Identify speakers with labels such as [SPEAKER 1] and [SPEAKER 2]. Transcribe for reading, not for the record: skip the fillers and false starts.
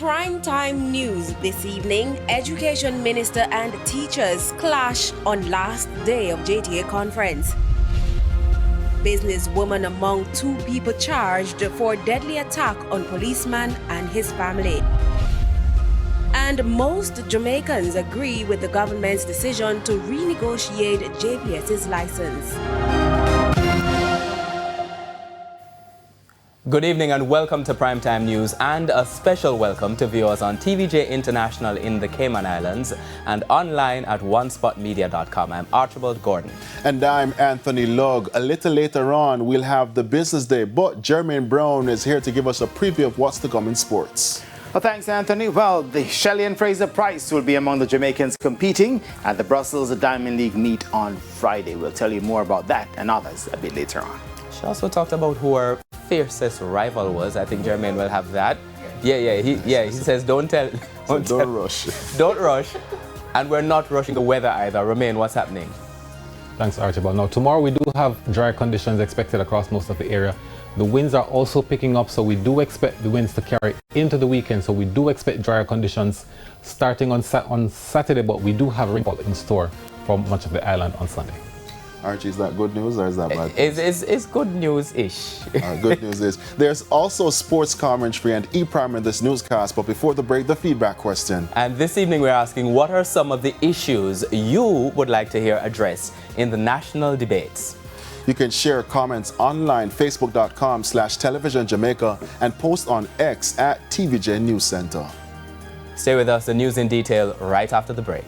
[SPEAKER 1] Primetime News this evening. Education Minister and teachers clash on last day of JTA conference. Businesswoman among 2 people charged for deadly attack on policeman and his family. And most Jamaicans agree with the government's decision to renegotiate JPS's license.
[SPEAKER 2] Good evening and welcome to Primetime News, and a special welcome to viewers on TVJ International in the Cayman Islands and online at onespotmedia.com. I'm Archibald Gordon.
[SPEAKER 3] And I'm Anthony Lugg. A little later on, we'll have the business day, but Jermaine Brown is here to give us a preview of what's to come in sports.
[SPEAKER 4] Well, thanks, Anthony. Well, the Shelley and Fraser Price will be among the Jamaicans competing at the Brussels Diamond League meet on Friday. We'll tell you more about that and others a bit later on.
[SPEAKER 2] She also talked about who her fiercest rival was. I think Jermaine will have that. He says don't
[SPEAKER 3] rush.
[SPEAKER 2] Don't rush. And we're not rushing the weather either. Romain, what's happening?
[SPEAKER 5] Thanks, Archibald. Now, tomorrow we do have dry conditions expected across most of the area. The winds are also picking up, so we do expect the winds to carry into the weekend. So we do expect drier conditions starting on Saturday, but we do have rainfall in store for much of the island on Sunday.
[SPEAKER 3] Archie, is that good news or is that bad news?
[SPEAKER 2] It's good news-ish.
[SPEAKER 3] Good news is there's also sports commentary and e-primer in this newscast, but before the break, the feedback question.
[SPEAKER 2] And this evening we're asking, what are some of the issues you would like to hear addressed in the national debates?
[SPEAKER 3] You can share comments online, facebook.com/televisionjamaica, and post on X at TVJ News Center.
[SPEAKER 2] Stay with us, the news in detail right after the break.